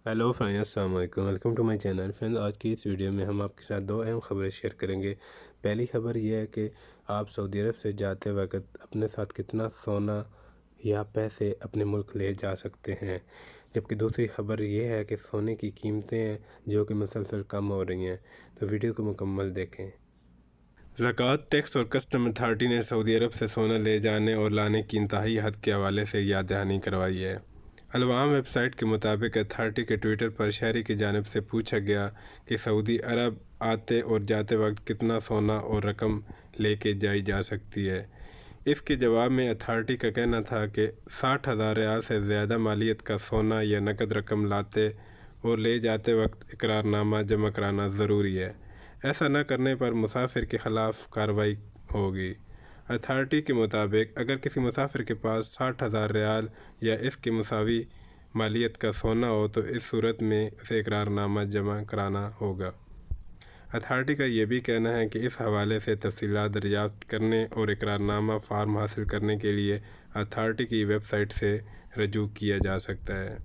Hello friend, السلام علیکم، welcome to my channel. Friend, آج کی اس ویڈیو میں ہم آپ کے ساتھ دو اہم خبریں شیئر کریں گے۔ پہلی خبر یہ ہے کہ آپ سعودی عرب سے جاتے وقت اپنے ساتھ کتنا سونا یا پیسے اپنے ملک لے جا سکتے ہیں، جبکہ دوسری خبر یہ ہے کہ سونے کی قیمتیں ہیں جو کہ مسلسل کم ہو رہی ہیں۔ تو ویڈیو کو مکمل دیکھیں۔ زکوٰۃ، ٹیکس اور کسٹم اتھارٹی نے سعودی عرب سے سونا لے جانے اور لانے کی انتہائی حد کے حوالے سے یاد دہانی کروائی ہے۔ العوام ویب سائٹ کے مطابق اتھارٹی کے ٹویٹر پر شہری کی جانب سے پوچھا گیا کہ سعودی عرب آتے اور جاتے وقت کتنا سونا اور رقم لے کے جائی جا سکتی ہے۔ اس کے جواب میں اتھارٹی کا کہنا تھا کہ 60,000 ریال سے زیادہ مالیت کا سونا یا نقد رقم لاتے اور لے جاتے وقت اقرار نامہ جمع کرانا ضروری ہے۔ ایسا نہ کرنے پر مسافر کے خلاف کارروائی ہوگی۔ اتھارٹی کے مطابق اگر کسی مسافر کے پاس 60,000 ریال یا اس کے مساوی مالیت کا سونا ہو تو اس صورت میں اسے اقرار نامہ جمع کرانا ہوگا۔ اتھارٹی کا یہ بھی کہنا ہے کہ اس حوالے سے تفصیلات دریافت کرنے اور اقرار نامہ فارم حاصل کرنے کے لیے اتھارٹی کی ویب سائٹ سے رجوع کیا جا سکتا ہے۔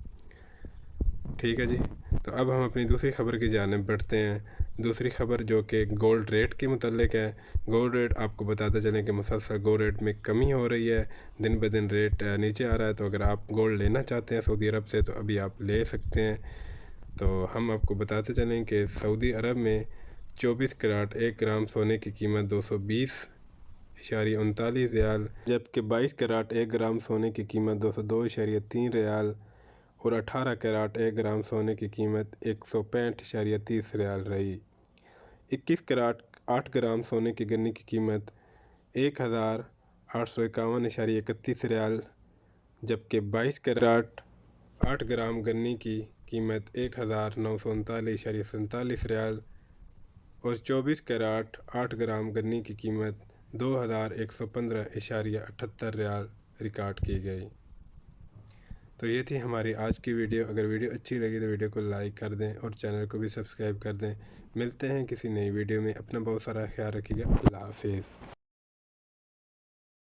ٹھیک ہے جی، تو اب ہم اپنی دوسری خبر کی جانب بڑھتے ہیں۔ دوسری خبر جو کہ گولڈ ریٹ کے متعلق ہے۔ گولڈ ریٹ آپ کو بتاتے چلیں کہ مسلسل گولڈ ریٹ میں کمی ہو رہی ہے، دن بہ دن ریٹ نیچے آ رہا ہے۔ تو اگر آپ گولڈ لینا چاہتے ہیں سعودی عرب سے تو ابھی آپ لے سکتے ہیں۔ تو ہم آپ کو بتاتے چلیں کہ سعودی عرب میں 24 کراٹ 1 گرام سونے کی قیمت 220.39 ریال، جبکہ 22 کراٹ 1 گرام سونے کی قیمت 202.3 ریال اور 18 کراٹ 1 گرام سونے کی قیمت 165.30 ریال رہی۔ 21 کراٹ 8 گرام سونے کی گنی کی قیمت 1,851.31 ریال، جبکہ 22 کراٹ 8 گرام گنی کی قیمت 1,939.47 ریال اور 24 کراٹ 8 گرام گنی کی قیمت 2,115.78 ریال ریکارڈ کی گئی۔ تو یہ تھی ہماری آج کی ویڈیو۔ اگر ویڈیو اچھی لگی تو ویڈیو کو لائک کر دیں اور چینل کو بھی سبسکرائب کر دیں۔ ملتے ہیں کسی نئی ویڈیو میں، اپنا بہت سارا خیال رکھیے گا۔ اللہ حافظ۔